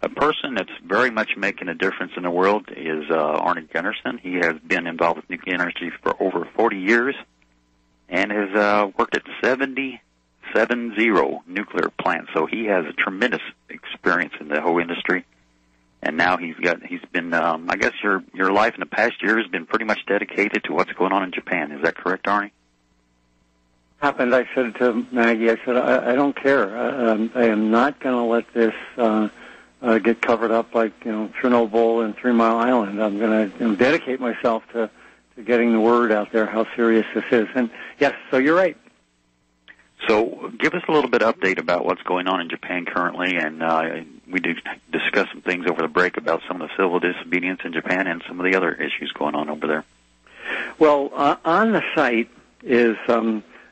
A person that's very much making a difference in the world is Arnie Gundersen. He has been involved with nuclear energy for over 40 years and has worked at 70 nuclear plants. So he has a tremendous experience in the whole industry. And now he's been, I guess your life in the past year has been pretty much dedicated to what's going on in Japan. Is that correct, Arnie? Happened, I said to Maggie, I said, I don't care. I am not going to let this get covered up like, Chernobyl and 3 Mile Island. I'm going to dedicate myself to getting the word out there how serious this is. And yes, so you're right. So give us a little bit of update about what's going on in Japan currently, and we did discuss some things over the break about some of the civil disobedience in Japan and some of the other issues going on over there. Well, on the site is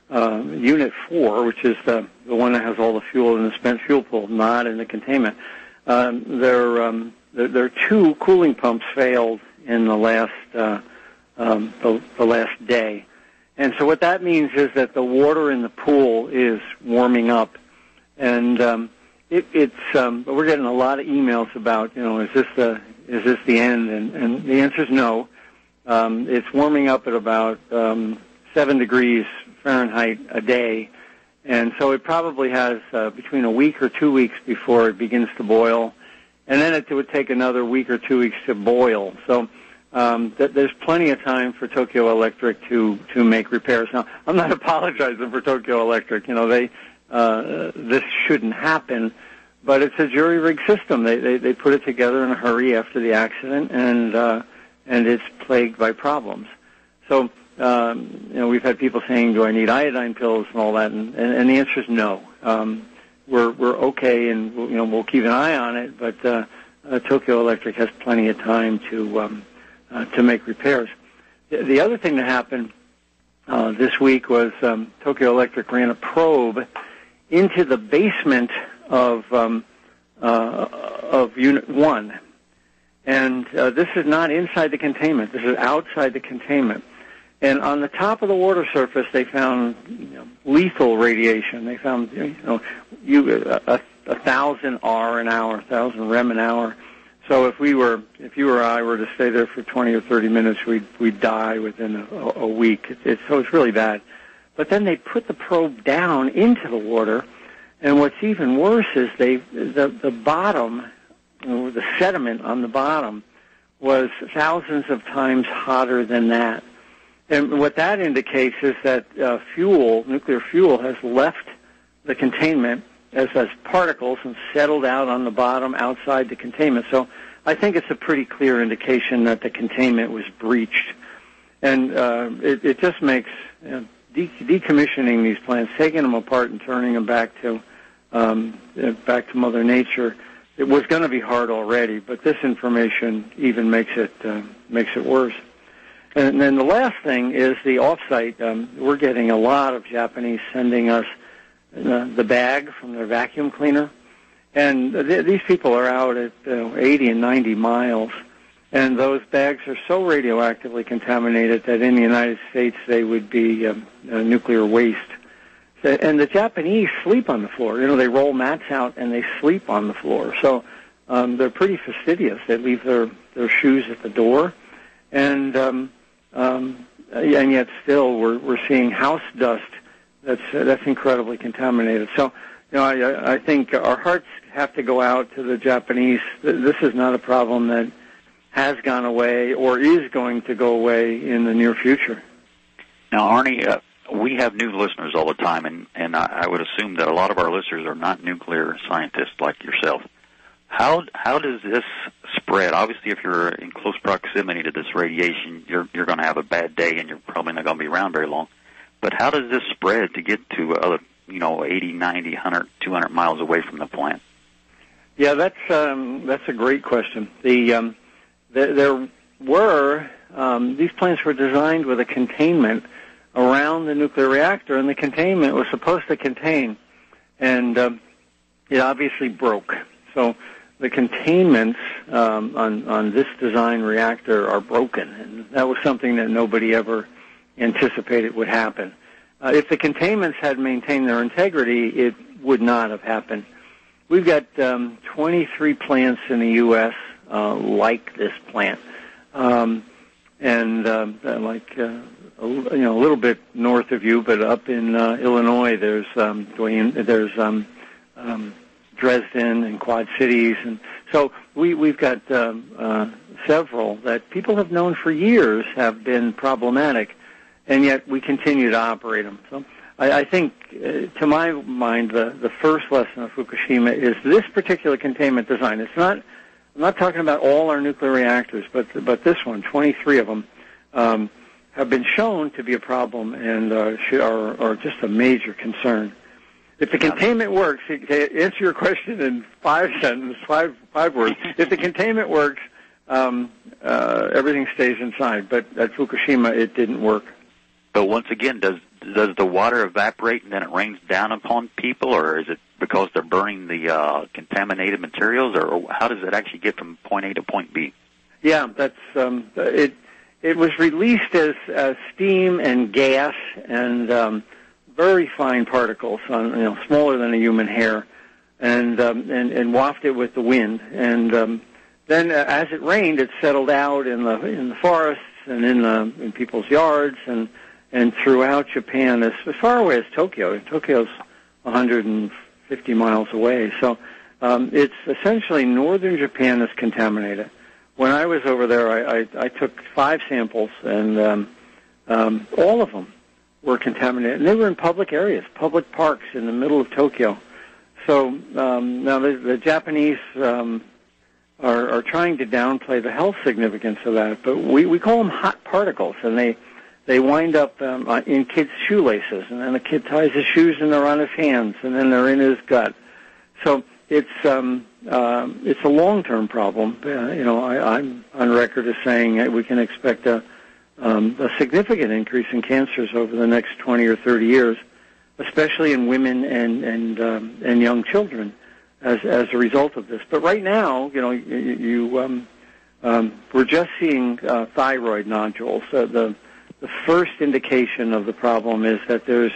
Unit 4, which is the one that has all the fuel in the spent fuel pool, not in the containment. Their 2 cooling pumps failed in the last day. And so what that means is that the water in the pool is warming up, and we're getting a lot of emails about, is this the end? And the answer is no. It's warming up at about 7 degrees Fahrenheit a day, and so it probably has between a week or 2 weeks before it begins to boil, and then it would take another week or 2 weeks to boil. So there's plenty of time for Tokyo Electric to make repairs. Now, I'm not apologizing for Tokyo Electric. This shouldn't happen, but it's a jury-rigged system. They put it together in a hurry after the accident, and it's plagued by problems. So, we've had people saying, do I need iodine pills and all that, and the answer is no. We're okay, and we'll keep an eye on it, but Tokyo Electric has plenty of time to make repairs. The other thing that happened this week was Tokyo Electric ran a probe into the basement of Unit 1. And this is not inside the containment. This is outside the containment. And on the top of the water surface, they found lethal radiation. They found 1,000 R an hour, 1,000 rem an hour. So if you or I were to stay there for 20 or 30 minutes, we'd die within a week. So it's really bad. But then they put the probe down into the water, and what's even worse is the bottom, the sediment on the bottom, was thousands of times hotter than that. And what that indicates is that nuclear fuel, has left the containment as particles and settled out on the bottom outside the containment. So I think it's a pretty clear indication that the containment was breached. And it just makes decommissioning these plants, taking them apart and turning them back to Mother Nature. It was going to be hard already, but this information even makes it worse. And then the last thing is the offsite. We're getting a lot of Japanese sending us the bag from their vacuum cleaner. And these people are out at 80 and 90 miles, and those bags are so radioactively contaminated that in the United States they would be nuclear waste. And the Japanese sleep on the floor. They roll mats out and they sleep on the floor. So they're pretty fastidious. They leave their shoes at the door, and yet still we're seeing house dust that's incredibly contaminated. So I think our hearts have to go out to the Japanese. This is not a problem that has gone away or is going to go away in the near future. Now, Arnie, we have new listeners all the time, and I would assume that a lot of our listeners are not nuclear scientists like yourself. How does this spread? Obviously, if you're in close proximity to this radiation, you're going to have a bad day, and you're probably not going to be around very long. But how does this spread to get to other, 80, 90, 100, 200 miles away from the plant? Yeah, that's a great question. There were these plants were designed with a containment around the nuclear reactor, and the containment was supposed to contain, and it obviously broke. So the containments on this design reactor are broken, and that was something that nobody ever anticipated would happen. If the containments had maintained their integrity, it would not have happened. we've got 23 plants in the U.S. Like this plant, and a little bit north of you, but up in Illinois, there's Dresden and Quad Cities, and so we've got several that people have known for years have been problematic, and yet we continue to operate them. So I think, to my mind, the first lesson of Fukushima is this particular containment design. I'm not talking about all our nuclear reactors, but this one, 23 of them, have been shown to be a problem and are just a major concern. If the containment works, to answer your question in five words, if the containment works, everything stays inside. But at Fukushima, it didn't work. But once again, does the water evaporate and then it rains down upon people, or is it because they're burning the contaminated materials, or how does it actually get from point A to point B? Yeah, that's it. It was released as steam and gas and very fine particles, smaller than a human hair, and wafted with the wind. And then, as it rained, it settled out in the forests and in people's yards and throughout Japan, as far away as Tokyo. Tokyo's 150 miles away, so it's essentially northern Japan is contaminated. When I was over there, I took 5 samples, and all of them were contaminated. And they were in public areas, public parks in the middle of Tokyo. So now the Japanese are trying to downplay the health significance of that, but we call them hot particles, and they wind up in kids' shoelaces, and then the kid ties his shoes and they're on his hands, and then they're in his gut. So it's a long-term problem. I'm on record as saying that we can expect a significant increase in cancers over the next 20 or 30 years, especially in women and young children as a result of this. But right now, we're just seeing thyroid nodules. The first indication of the problem is that there's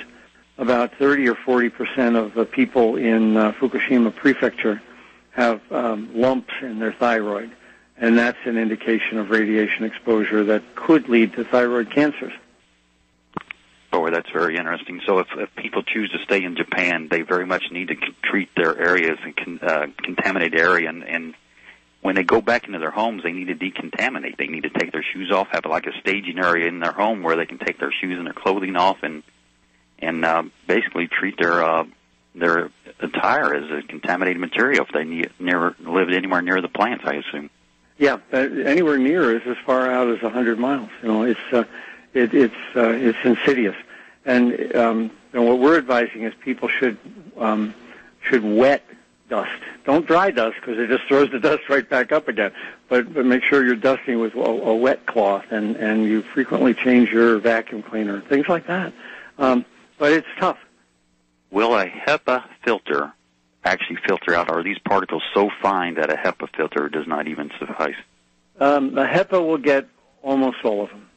about 30 or 40% of the people in Fukushima Prefecture have lumps in their thyroid, and that's an indication of radiation exposure that could lead to thyroid cancers. Oh, that's very interesting. So if people choose to stay in Japan, they very much need to treat their areas and contaminate area, and when they go back into their homes, they need to decontaminate. They need to take their shoes off, have like a staging area in their home where they can take their shoes and their clothing off, and basically treat their attire as a contaminated material if they never live anywhere near the plants, I assume. Yeah, anywhere near is as far out as 100 miles. It's insidious, and what we're advising is people should wet dust. Don't dry dust because it just throws the dust right back up again. But make sure you're dusting with a wet cloth, and you frequently change your vacuum cleaner, things like that. But it's tough. Will a HEPA filter actually filter out? Are these particles so fine that a HEPA filter does not even suffice? A HEPA will get almost all of them.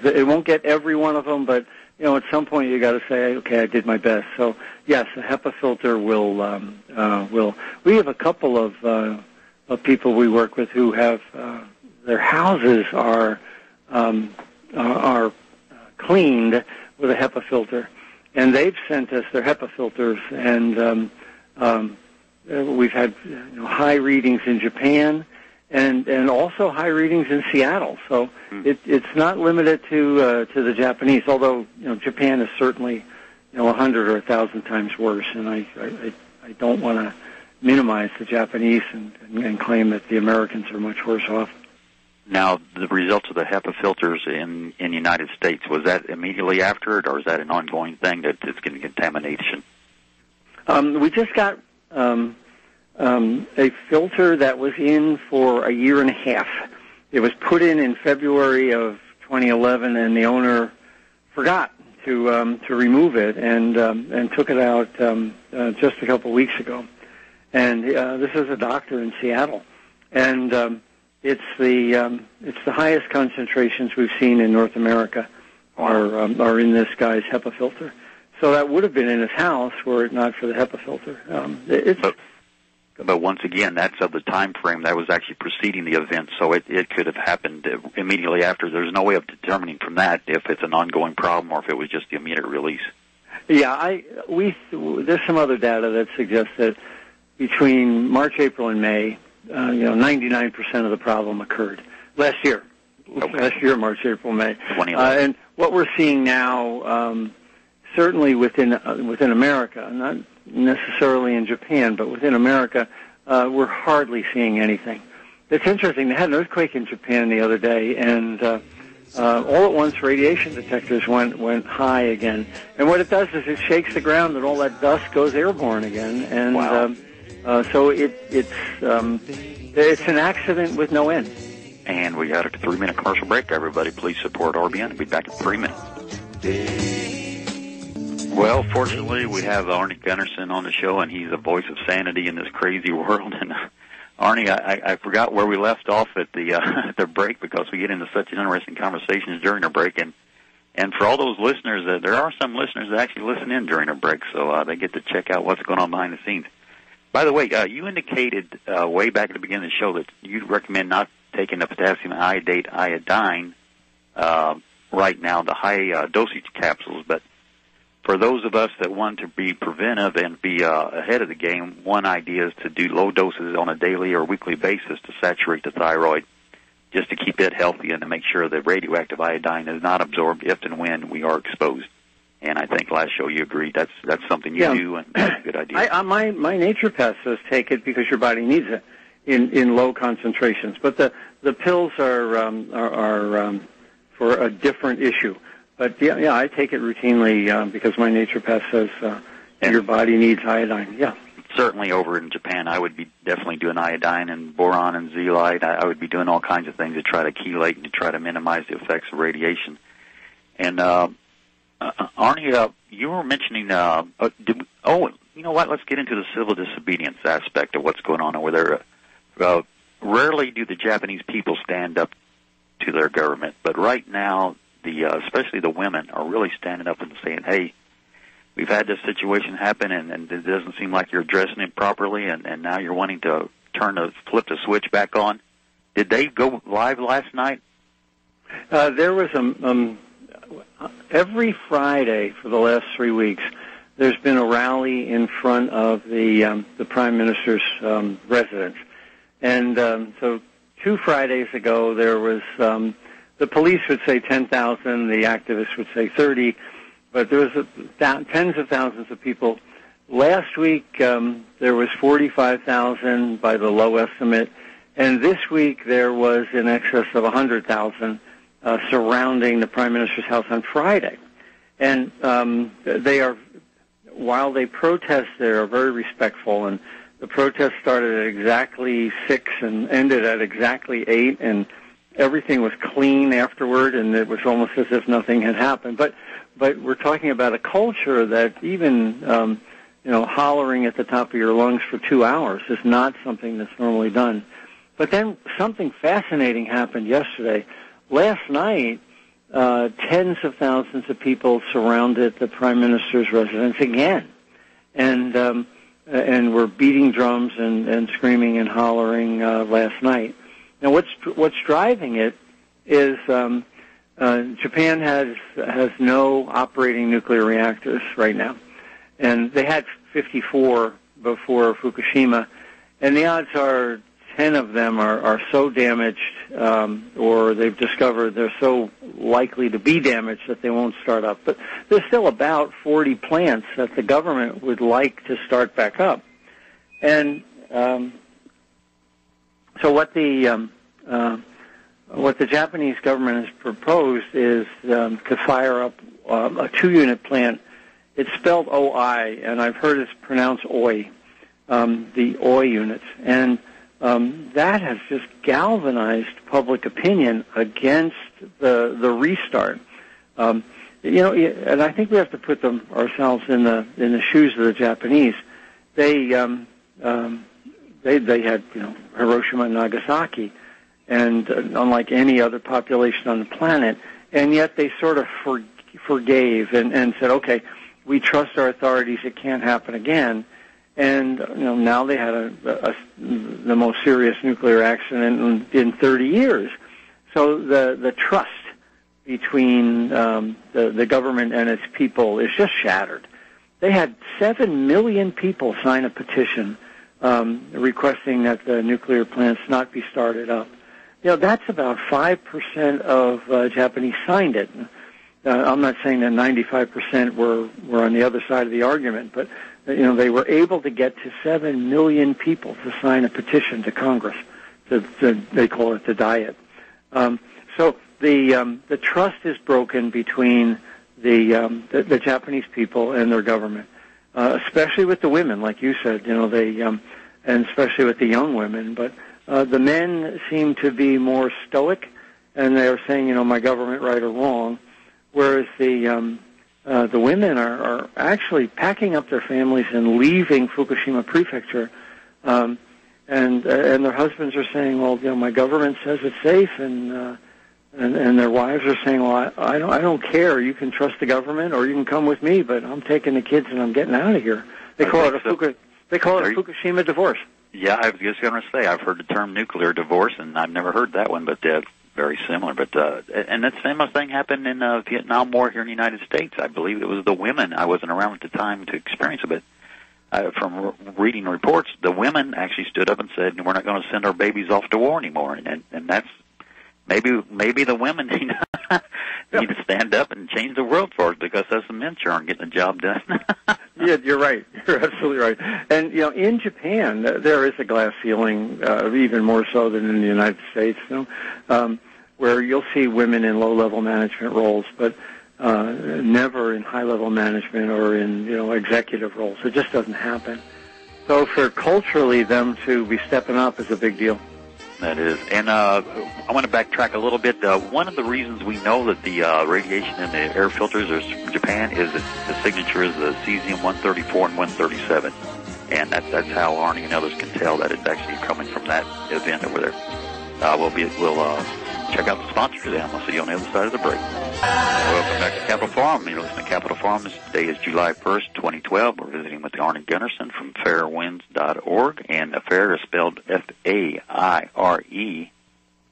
It won't get every one of them, but at some point you got to say, okay, I did my best. So yes, a HEPA filter will. We have a couple of people we work with who have their houses are cleaned with a HEPA filter, and they've sent us their HEPA filters, and we've had high readings in Japan. And also high readings in Seattle, so it's not limited to the Japanese. Although Japan is certainly 100 or 1,000 times worse, and I don't want to minimize the Japanese and claim that the Americans are much worse off. Now, the results of the HEPA filters in the United States, was that immediately after it, or is that an ongoing thing that it's getting contamination? We just got a filter that was in for a year and a half. It was put in February of 2011, and the owner forgot to remove it and took it out just a couple weeks ago. And this is a doctor in Seattle, and it's the highest concentrations we've seen in North America are in this guy's HEPA filter. So that would have been in his house were it not for the HEPA filter. But once again, that's of the time frame that was actually preceding the event, so it could have happened immediately after. There's no way of determining from that if it's an ongoing problem or if it was just the immediate release. Yeah, there's some other data that suggests that between March, April, and May, 99% of the problem occurred last year. Okay. Last year, March, April, May. 2011. And what we're seeing now, certainly within America, not necessarily in Japan, but within America, we're hardly seeing anything. It's interesting. They had an earthquake in Japan the other day, and all at once radiation detectors went high again. And what it does is it shakes the ground, and all that dust goes airborne again. And wow. So it's an accident with no end. And we had a 3-minute commercial break. Everybody, please support RBN. We'll be back in 3 minutes. Well, fortunately, we have Arnie Gundersen on the show, and he's a voice of sanity in this crazy world. And Arnie, I forgot where we left off at the break because we get into such interesting conversations during our break. And for all those listeners, there are some listeners that actually listen in during our break, so they get to check out what's going on behind the scenes. By the way, you indicated way back at the beginning of the show that you'd recommend not taking the potassium iodine right now, the high dosage capsules. But for those of us that want to be preventive and be ahead of the game, one idea is to do low doses on a daily or weekly basis to saturate the thyroid, just to keep it healthy and to make sure that radioactive iodine is not absorbed if and when we are exposed. And I think last show you agreed that's something you do, and that's a good idea. My naturopath says take it because your body needs it in low concentrations. But the pills are for a different issue. But yeah, I take it routinely because my naturopath says your body needs iodine. Yeah. Certainly over in Japan, I would be definitely doing iodine and boron and zeolite. I would be doing all kinds of things to try to chelate and to try to minimize the effects of radiation. And Arnie, you were mentioning, you know what, let's get into the civil disobedience aspect of what's going on over there. Rarely do the Japanese people stand up to their government, but right now, especially the women, are really standing up and saying, hey, we've had this situation happen, and it doesn't seem like you're addressing it properly, and now you're wanting to flip the switch back on. Did they go live last night? There was every Friday for the last 3 weeks, there's been a rally in front of the Prime Minister's residence. And so 2 Fridays ago, there was, the police would say 10,000, the activists would say 30, but there was tens of thousands of people. Last week, there was 45,000 by the low estimate, and this week there was in excess of 100,000 surrounding the Prime Minister's house on Friday. And while they protest, they are very respectful, and the protest started at exactly 6 and ended at exactly 8, and everything was clean afterward, and it was almost as if nothing had happened. But we're talking about a culture that even, hollering at the top of your lungs for 2 hours is not something that's normally done. But then something fascinating happened yesterday. Last night, tens of thousands of people surrounded the Prime Minister's residence again, and were beating drums and screaming and hollering last night. Now, what's driving it is Japan has no operating nuclear reactors right now, and they had 54 before Fukushima, and the odds are 10 of them are so damaged, or they've discovered they're so likely to be damaged that they won't start up. But there's still about 40 plants that the government would like to start back up. And so what the Japanese government has proposed is to fire up a 2-unit plant. It's spelled O-I, and I've heard it's pronounced OI, the OI units. And that has just galvanized public opinion against the restart. And I think we have to put ourselves in the shoes of the Japanese. They had Hiroshima and Nagasaki, and unlike any other population on the planet, and yet they sort of forgave and said, okay, we trust our authorities, it can't happen again. And now they had the most serious nuclear accident in 30 years. So the trust between the government and its people is just shattered. They had 7 million people sign a petition requesting that the nuclear plants not be started up. That's about 5% of Japanese signed it. I'm not saying that 95% were on the other side of the argument, but they were able to get to 7 million people to sign a petition to Congress. They call it the Diet. So the trust is broken between the Japanese people and their government, especially with the women, like you said. And especially with the young women. But the men seem to be more stoic, and they're saying, my government, right or wrong. Whereas the women are actually packing up their families and leaving Fukushima Prefecture, and their husbands are saying, well, my government says it's safe, and their wives are saying, well, I don't care. You can trust the government, or you can come with me, but I'm taking the kids and I'm getting out of here. They call it a Fukushima divorce. Yeah, I was just going to say I've heard the term nuclear divorce, and I've never heard that one, but very similar. But and that same thing happened in Vietnam War here in the United States. I believe it was the women. I wasn't around at the time to experience it, but from reading reports, the women actually stood up and said, "We're not going to send our babies off to war anymore." And that's maybe the women need to stand up and change the world for us, because us men sure aren't getting the job done. Yeah, you're right. You're absolutely right. And, in Japan, there is a glass ceiling, even more so than in the United States, where you'll see women in low-level management roles, but never in high-level management or in, executive roles. It just doesn't happen. So for culturally them to be stepping up is a big deal. That is. And I want to backtrack a little bit. One of the reasons we know that the radiation in the air filters from Japan is that the signature is the cesium-134 and 137. And that's how Arnie and others can tell that it's actually coming from that event over there. We'll check out the sponsors, and we'll see you on the other side of the break. Welcome back to Capital Forum. You're listening to Capital Forum. Today is July 1st, 2012. We're visiting with Arnie Gundersen from Fairewinds.org, and the Fair is spelled F-A-I-R-E,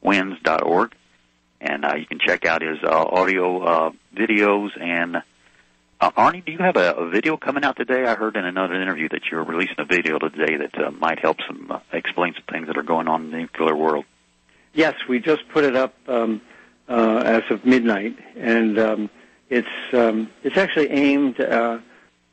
winds.org. And you can check out his audio videos. And Arnie, do you have a video coming out today? I heard in another interview that you're releasing a video today that might help explain some things that are going on in the nuclear world. Yes, we just put it up as of midnight, and it's actually aimed. A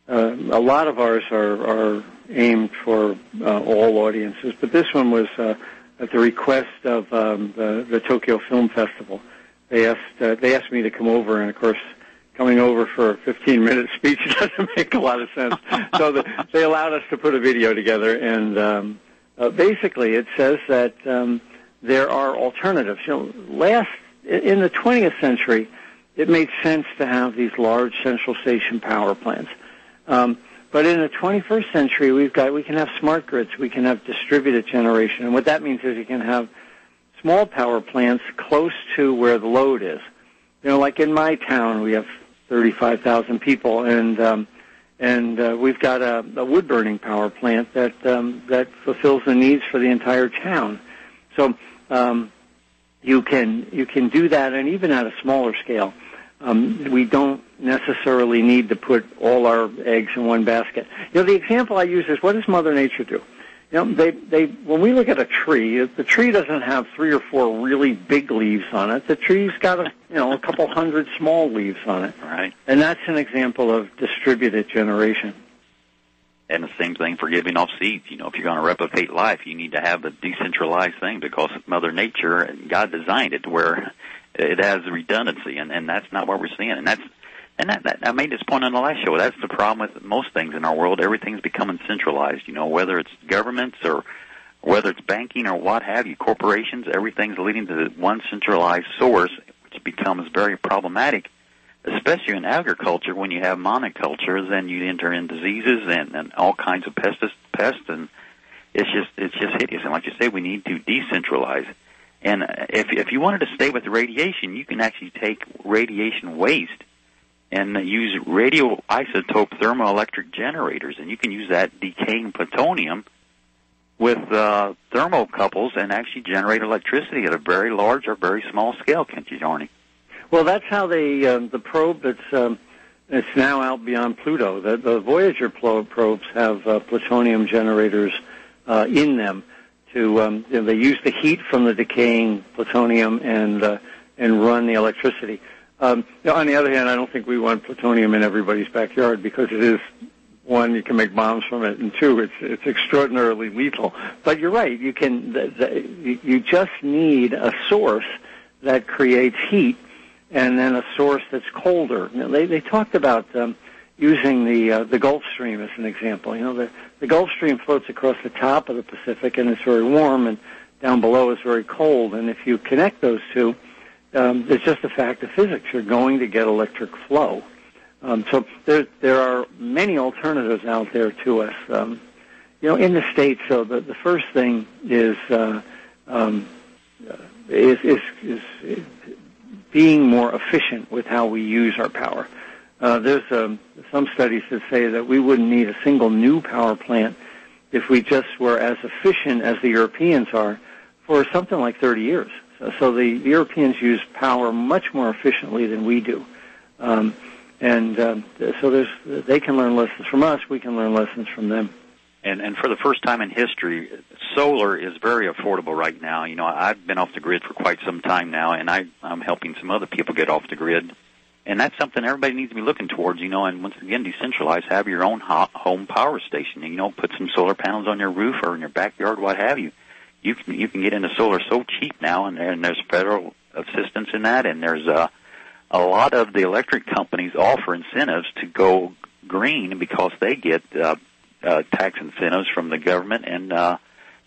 lot of ours are aimed for all audiences, but this one was at the request of the Tokyo Film Festival. They asked me to come over, and of course, coming over for a 15-minute speech doesn't make a lot of sense. So they allowed us to put a video together, and basically it says that there are alternatives. In the 20th century, it made sense to have these large central station power plants. But in the 21st century, we can have smart grids. We can have distributed generation. And what that means is you can have small power plants close to where the load is. Like in my town, we have 35,000 people, and we've got a wood-burning power plant that fulfills the needs for the entire town. So you can do that, and even at a smaller scale. We don't necessarily need to put all our eggs in one basket. The example I use is, what does Mother Nature do? When we look at a tree, the tree doesn't have 3 or 4 really big leaves on it. The tree's got a couple hundred small leaves on it. Right. And that's an example of distributed generation. And the same thing for giving off seeds. If you're going to replicate life, you need to have a decentralized thing, because Mother Nature and God designed it to where it has redundancy, and that's not what we're seeing. And that I made this point on the last show. That's the problem with most things in our world. Everything's becoming centralized. Whether it's governments or whether it's banking or what have you, corporations, everything's leading to one centralized source, which becomes very problematic. Especially in agriculture, when you have monocultures, then you enter in diseases and all kinds of pests, and it's just hideous. And like you say, we need to decentralize. And if you wanted to stay with the radiation, you can actually take radiation waste and use radioisotope thermoelectric generators, and you can use that decaying plutonium with thermocouples and actually generate electricity at a very large or very small scale, can't you, Arnie? Well, that's how the probe it's now out beyond Pluto. The Voyager probes have plutonium generators in them. They use the heat from the decaying plutonium and run the electricity. On the other hand, I don't think we want plutonium in everybody's backyard because it is, one, you can make bombs from it, and two, it's extraordinarily lethal. But you're right. You just need a source that creates heat, and then a source that's colder. They talked about using the Gulf Stream as an example. The Gulf Stream floats across the top of the Pacific, and it's very warm, and down below is very cold. And if you connect those two, it's just a fact of physics. You're going to get electric flow. So there are many alternatives out there to us. In the States, so the first thing is being more efficient with how we use our power. There's some studies that say that we wouldn't need a single new power plant if we just were as efficient as the Europeans are for something like 30 years. So the Europeans use power much more efficiently than we do. So they can learn lessons from us, we can learn lessons from them. And for the first time in history, solar is very affordable right now. I've been off the grid for quite some time now, and I'm helping some other people get off the grid. And that's something everybody needs to be looking towards, and once again, decentralize, have your own home power station. Put some solar panels on your roof or in your backyard, what have you. You can get into solar so cheap now, and there's federal assistance in that, and there's a lot of the electric companies offer incentives to go green because they get tax incentives from the government, and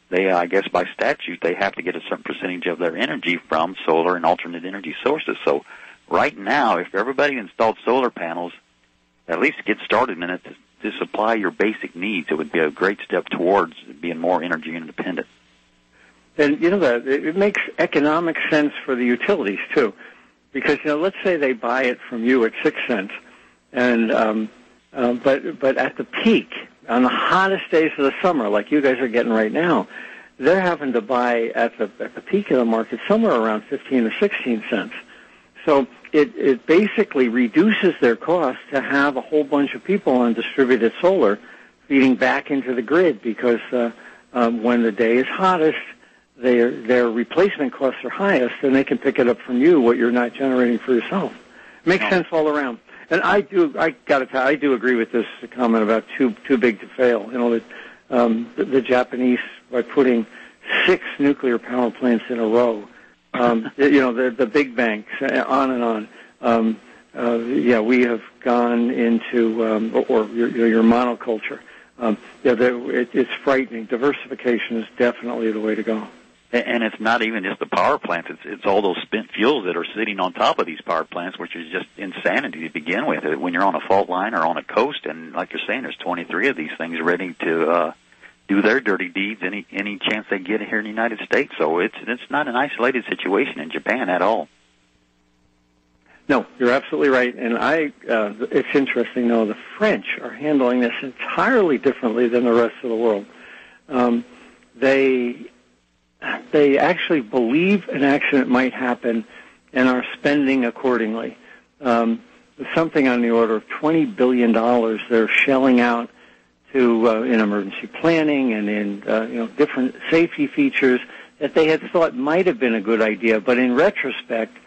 they, I guess by statute, they have to get a certain percentage of their energy from solar and alternate energy sources. So right now, if everybody installed solar panels, at least to get started in it, to supply your basic needs, it would be a great step towards being more energy independent. And that it makes economic sense for the utilities too, because let's say they buy it from you at 6 cents, and but at the peak, on the hottest days of the summer, like you guys are getting right now, they're having to buy at the peak of the market somewhere around 15 or 16 cents. So it basically reduces their cost to have a whole bunch of people on distributed solar feeding back into the grid, because when the day is hottest, their replacement costs are highest, and they can pick it up from you what you're not generating for yourself. Makes sense all around. And I gotta tell you, I do agree with this comment about too big to fail. The Japanese, by putting 6 nuclear power plants in a row, the big banks, on and on. We have gone into, or your monoculture. It's frightening. Diversification is definitely the way to go. And it's not even just the power plants. It's all those spent fuels that are sitting on top of these power plants, which is just insanity to begin with. When you're on a fault line or on a coast, and like you're saying, there's 23 of these things ready to do their dirty deeds any chance they get here in the United States. So it's not an isolated situation in Japan at all. No, you're absolutely right. And it's interesting, though, the French are handling this entirely differently than the rest of the world. They actually believe an accident might happen and are spending accordingly. Something on the order of $20 billion they're shelling out to in emergency planning and in different safety features that they had thought might have been a good idea, but in retrospect,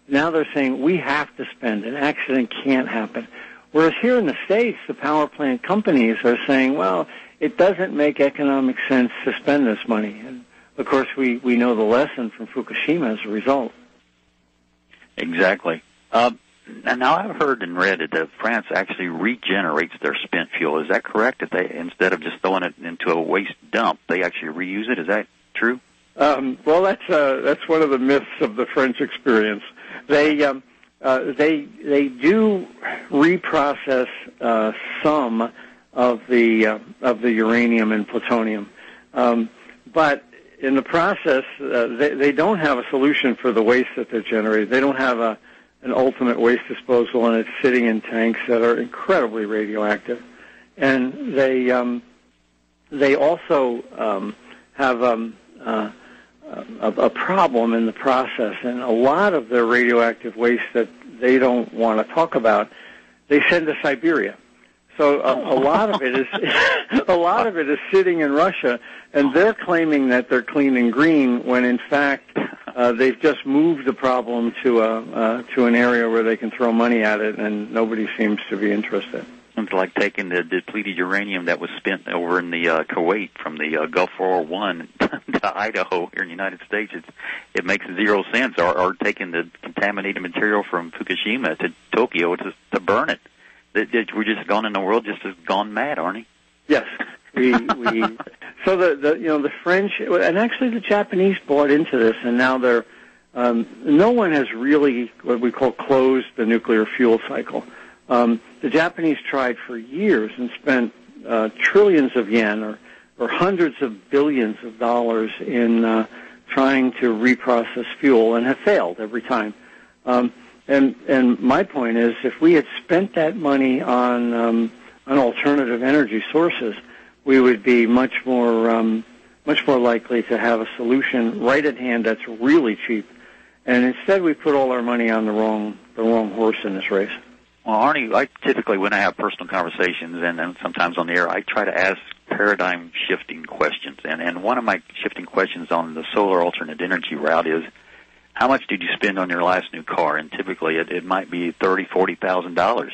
now they're saying we have to spend. An accident can't happen. Whereas here in the States, the power plant companies are saying, well, it doesn't make economic sense to spend this money. And, of course, we know the lesson from Fukushima as a result. Exactly. And now I've heard and read that France actually regenerates their spent fuel. Is that correct? That they, instead of just throwing it into a waste dump, they actually reuse it? Is that true? Well, that's one of the myths of the French experience. They do reprocess some of the uranium and plutonium, but in the process they don't have a solution for the waste that they're generating. They don't have ultimate waste disposal, and it's sitting in tanks that are incredibly radioactive. And they also have a problem in the process, and a lot of their radioactive waste that they don't want to talk about, they send to Siberia. So a lot of it is sitting in Russia, and they're claiming that they're clean and green when in fact they've just moved the problem to an area where they can throw money at it, and nobody seems to be interested. It's like taking the depleted uranium that was spent over in the Kuwait from the Gulf War I to Idaho here in the United States. It makes zero sense. Or taking the contaminated material from Fukushima to Tokyo to burn it. We're just gone in the world, just as gone mad, Arnie. Yes, we so the French and actually the Japanese bought into this, and now they're no one has really what we call closed the nuclear fuel cycle. The Japanese tried for years and spent trillions of yen or hundreds of billions of dollars in trying to reprocess fuel and have failed every time. And my point is, if we had spent that money on alternative energy sources, we would be much more likely to have a solution right at hand that's really cheap. And instead, we put all our money on the wrong horse in this race. Well, Arnie, I typically, when I have personal conversations and sometimes on the air, I try to ask paradigm-shifting questions. And one of my shifting questions on the solar alternate energy route is, how much did you spend on your last new car? And typically it might be $30,000, $40,000.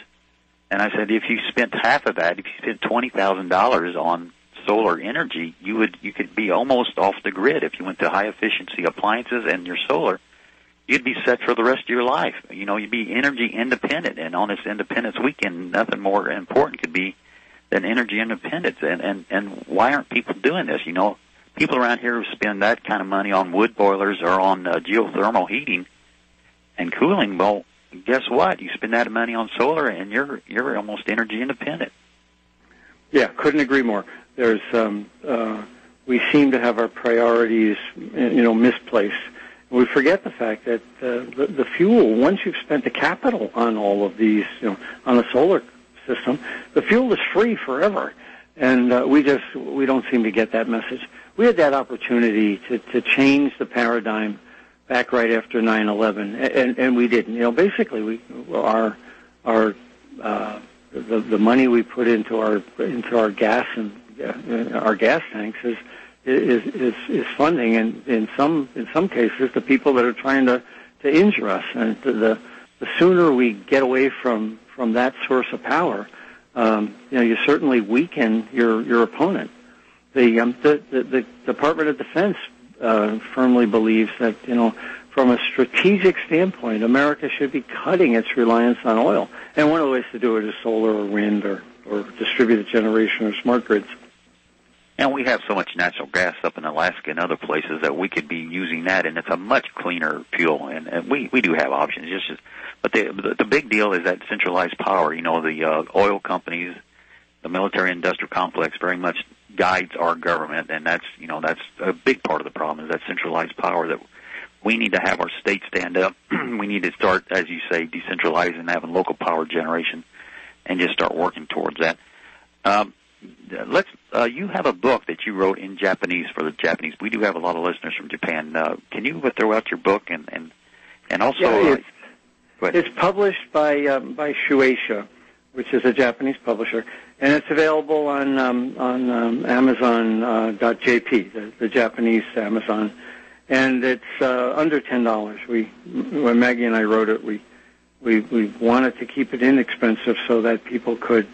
And I said, if you spent half of that, if you spent $20,000 on solar energy, you could be almost off the grid. If you went to high-efficiency appliances and your solar, you'd be set for the rest of your life. You'd be energy independent. And on this Independence Weekend, nothing more important could be than energy independence. And why aren't people doing this? People around here who spend that kind of money on wood boilers or on geothermal heating and cooling, well, guess what? You spend that money on solar, and you're almost energy independent. Yeah, couldn't agree more. There's we seem to have our priorities, misplaced. We forget the fact that the fuel, once you've spent the capital on all of these, on the solar system, the fuel is free forever, and we don't seem to get that message. We had that opportunity to change the paradigm back right after 9/11, and we didn't. Basically, the money we put into our gas and our gas tanks is funding, and in some cases, the people that are trying to injure us. And the sooner we get away from that source of power, you certainly weaken your opponent. The Department of Defense firmly believes that, from a strategic standpoint, America should be cutting its reliance on oil. And one of the ways to do it is solar or wind or distributed generation or smart grids. And we have so much natural gas up in Alaska and other places that we could be using that, and it's a much cleaner fuel. And we do have options. But the big deal is that centralized power. The oil companies, the military-industrial complex very much guides our government, and that's a big part of the problem is that centralized power that we need to have our state stand up. We need to start, as you say, decentralizing and having local power generation and just start working towards that. You have a book that you wrote in Japanese for the Japanese. We do have a lot of listeners from Japan. Can you throw out your book and also? Yeah, it's published by Shueisha, which is a Japanese publisher, and it's available on Amazon.jp, the Japanese Amazon, and it's under $10. When Maggie and I wrote it, we wanted to keep it inexpensive so that people could,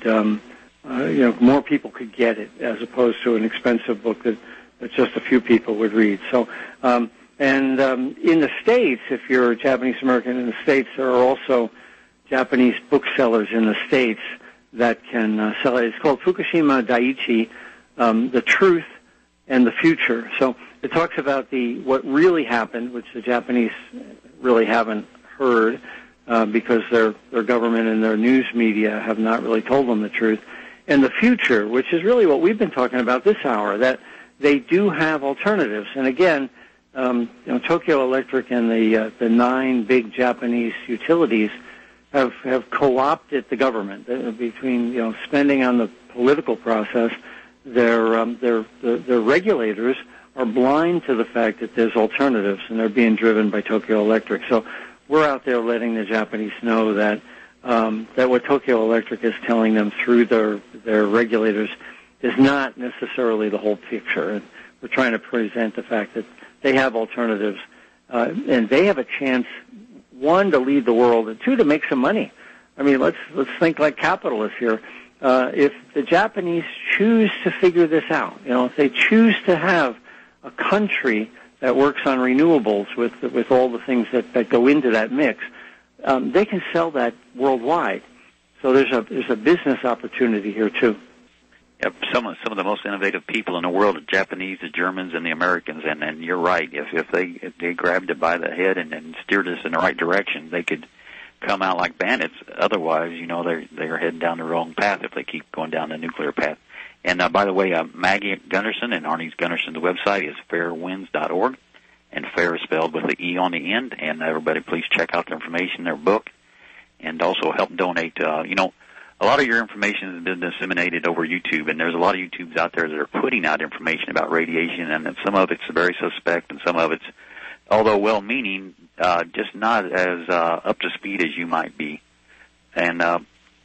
more people could get it, as opposed to an expensive book that just a few people would read. So, in the States, if you're a Japanese American in the States, there are also Japanese booksellers in the States that can sell it. It's called Fukushima Daiichi, The Truth and the Future. So it talks about what really happened, which the Japanese really haven't heard because their government and their news media have not really told them the truth. And the future, which is really what we've been talking about this hour, that they do have alternatives. And again, Tokyo Electric and the 9 big Japanese utilities have co-opted the government between spending on the political process. Their regulators are blind to the fact that there's alternatives, and they're being driven by Tokyo Electric. So we're out there letting the Japanese know that what Tokyo Electric is telling them through their regulators is not necessarily the whole picture. And we're trying to present the fact that they have alternatives, and they have a chance, 1, to lead the world, and 2, to make some money. I mean, let's think like capitalists here. If the Japanese choose to figure this out, if they choose to have a country that works on renewables with all the things that go into that mix, they can sell that worldwide. So there's a business opportunity here too. Yep, some of the most innovative people in the world are Japanese, the Germans, and the Americans. And you're right. If they grabbed it by the head and steered us in the right direction, they could come out like bandits. Otherwise, they're heading down the wrong path if they keep going down the nuclear path. And by the way, Maggie Gundersen and Arnie Gundersen's website is fairewinds.org, and fair is spelled with the E on the end. And everybody, please check out their information, their book, and also help donate. A lot of your information has been disseminated over YouTube, and there's a lot of YouTubes out there that are putting out information about radiation, and some of it's very suspect, and some of it's, although well-meaning, just not as up to speed as you might be. And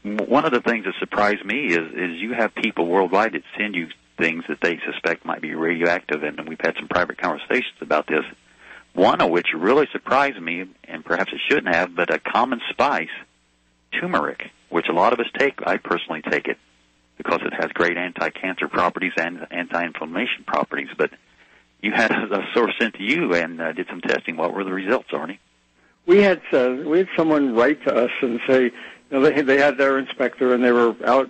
one of the things that surprised me is you have people worldwide that send you things that they suspect might be radioactive, and we've had some private conversations about this. One of which really surprised me, and perhaps it shouldn't have, but a common spice, turmeric, which a lot of us take. I personally take it because it has great anti-cancer properties and anti-inflammation properties. But you had a source sent to you and did some testing. What were the results, Arnie? We had someone write to us and say, they had their inspector and they were out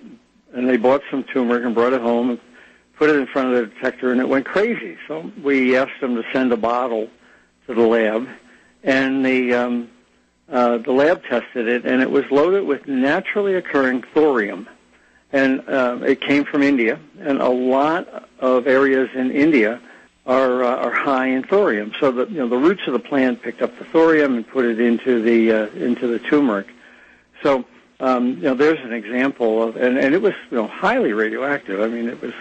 and they bought some turmeric and brought it home and put it in front of the detector, and it went crazy. So we asked them to send a bottle to the lab, and the lab tested it, and it was loaded with naturally occurring thorium. And it came from India, and a lot of areas in India are high in thorium. So the roots of the plant picked up the thorium and put it into the turmeric. So there's an example of, and it was highly radioactive. I mean, it was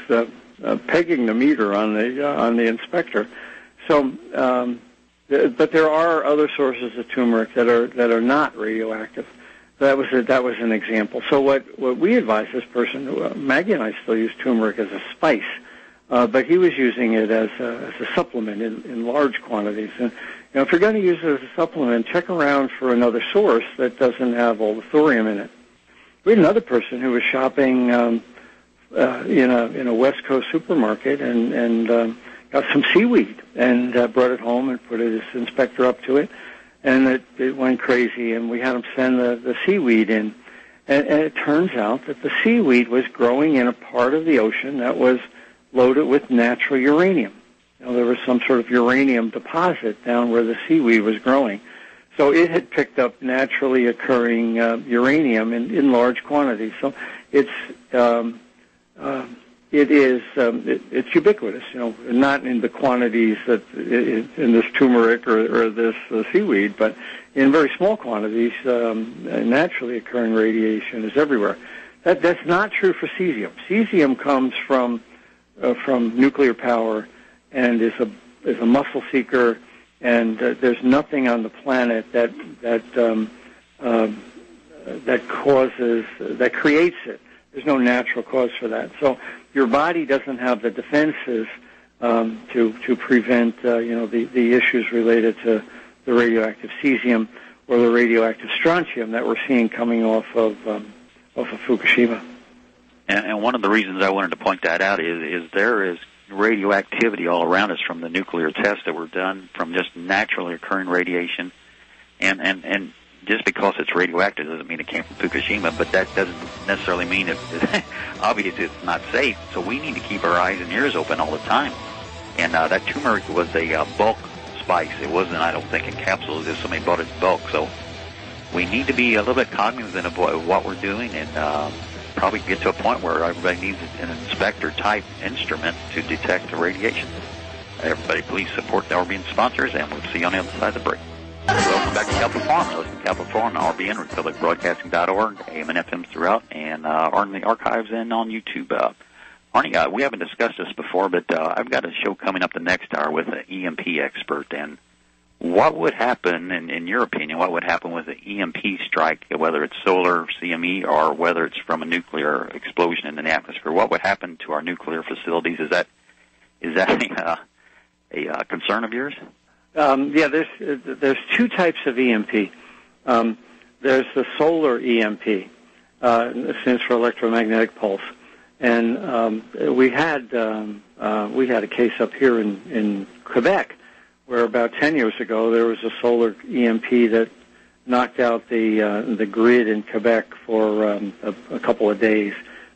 pegging the meter on the inspector. So. But there are other sources of turmeric that are not radioactive. That was an example. So what we advise this person, Maggie and I still use turmeric as a spice, but he was using it as a supplement in large quantities. And if you're going to use it as a supplement, check around for another source that doesn't have all the thorium in it. We had another person who was shopping in a West Coast supermarket and got some seaweed and brought it home and put his inspector up to it, and it went crazy, and we had him send the seaweed in. And it turns out that the seaweed was growing in a part of the ocean that was loaded with natural uranium. There was some sort of uranium deposit down where the seaweed was growing. So it had picked up naturally occurring uranium in large quantities. So it's ubiquitous, not in the quantities that in this turmeric or this seaweed, but in very small quantities. Naturally occurring radiation is everywhere. That's not true for cesium. Cesium comes from nuclear power and is a muscle seeker, and there's nothing on the planet that creates it. There's no natural cause for that. So your body doesn't have the defenses to prevent the issues related to the radioactive cesium or the radioactive strontium that we're seeing coming off of Fukushima. And one of the reasons I wanted to point that out is there is radioactivity all around us from the nuclear tests that were done from just naturally occurring radiation, and just because it's radioactive doesn't mean it came from Fukushima, but that doesn't necessarily mean obviously it's not safe. So we need to keep our eyes and ears open all the time. And that turmeric was a bulk spice. It wasn't, I don't think, in capsules. Just somebody bought it in bulk. So we need to be a little bit cognizant of what we're doing, and probably get to a point where everybody needs an inspector-type instrument to detect the radiation. Everybody, please support our being sponsors, and we'll see you on the other side of the break. Welcome back to Capital Forum. Listen to Capital Forum on RBN, RepublicBroadcasting.org, AM and FM throughout, and on the archives and on YouTube. Arnie, we haven't discussed this before, but I've got a show coming up the next hour with an EMP expert. And what would happen, in your opinion, what would happen with an EMP strike, whether it's solar, CME, or whether it's from a nuclear explosion in the atmosphere? What would happen to our nuclear facilities? Is that a concern of yours? Yeah, there's two types of EMP. There's the solar EMP, it stands for electromagnetic pulse, and we had a case up here in Quebec where about 10 years ago there was a solar EMP that knocked out the grid in Quebec for a couple of days.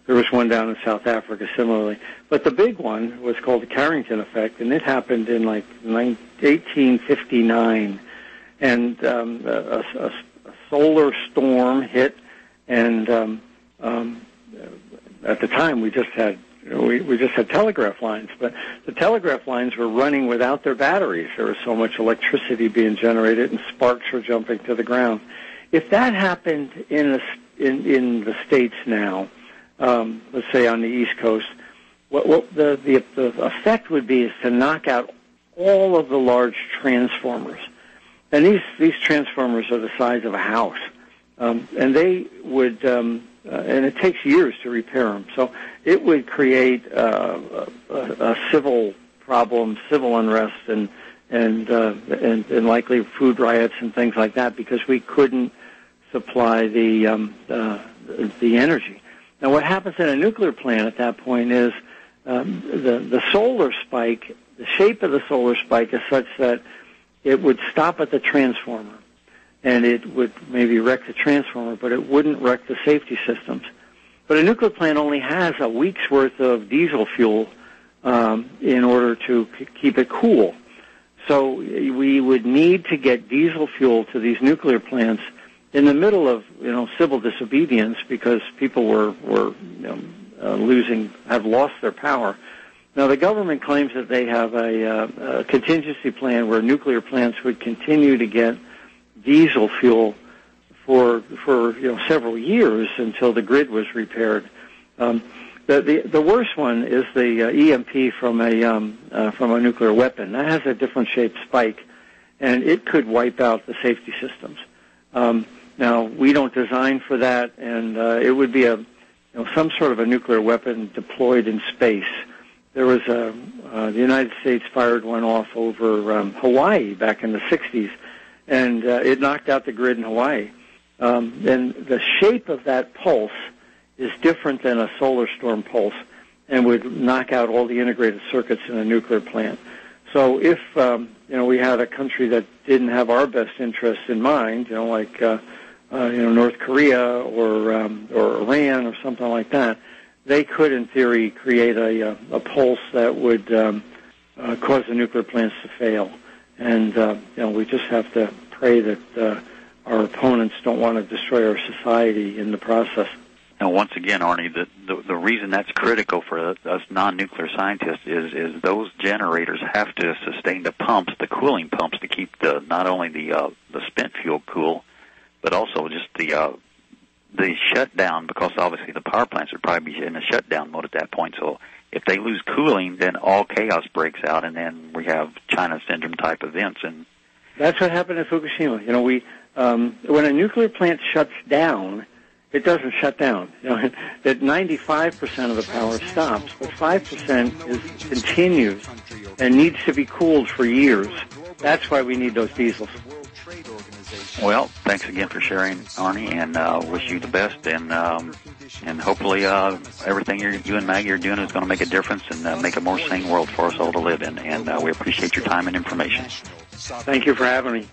There was one down in South Africa similarly. But the big one was called the Carrington effect, and it happened in like 1859. And a solar storm hit, and at the time we just had telegraph lines, but the telegraph lines were running without their batteries. There was so much electricity being generated, and sparks were jumping to the ground. If that happened in the States now, let's say on the East Coast, what the effect would be is to knock out all of the large transformers. And these transformers are the size of a house. And they would, and it takes years to repair them. So it would create a civil problem, civil unrest, and likely food riots and things like that because we couldn't supply the energy. Now, what happens in a nuclear plant at that point is the solar spike, the shape of the solar spike is such that it would stop at the transformer, and it would maybe wreck the transformer, but it wouldn't wreck the safety systems. But a nuclear plant only has a week's worth of diesel fuel in order to keep it cool. So we would need to get diesel fuel to these nuclear plants in the middle of civil disobedience because people were have lost their power. Now the government claims that they have a contingency plan where nuclear plants would continue to get diesel fuel for several years until the grid was repaired. The worst one is the EMP from a nuclear weapon. That has a different shaped spike, and it could wipe out the safety systems. Now, we don't design for that, and it would be some sort of a nuclear weapon deployed in space. There was the United States fired one off over Hawaii back in the 60s, and it knocked out the grid in Hawaii. And the shape of that pulse is different than a solar storm pulse and would knock out all the integrated circuits in a nuclear plant. So if we had a country that didn't have our best interests in mind, like North Korea or Iran or something like that, they could, in theory, create a pulse that would cause the nuclear plants to fail. And we just have to pray that our opponents don't want to destroy our society in the process. Now, once again, Arnie, the reason that's critical for us non-nuclear scientists is those generators have to sustain the pumps, the cooling pumps, to keep not only the spent fuel cool, but also just the shutdown, because obviously the power plants would probably be in a shutdown mode at that point. So if they lose cooling, then all chaos breaks out, and then we have China syndrome type events. And that's what happened in Fukushima. When a nuclear plant shuts down, it doesn't shut down. That 95% of the power stops, but 5% continues and needs to be cooled for years. That's why we need those diesels. Well, thanks again for sharing, Arnie, and wish you the best. And hopefully everything you and Maggie are doing is going to make a difference and make a more sane world for us all to live in. And we appreciate your time and information. Thank you for having me.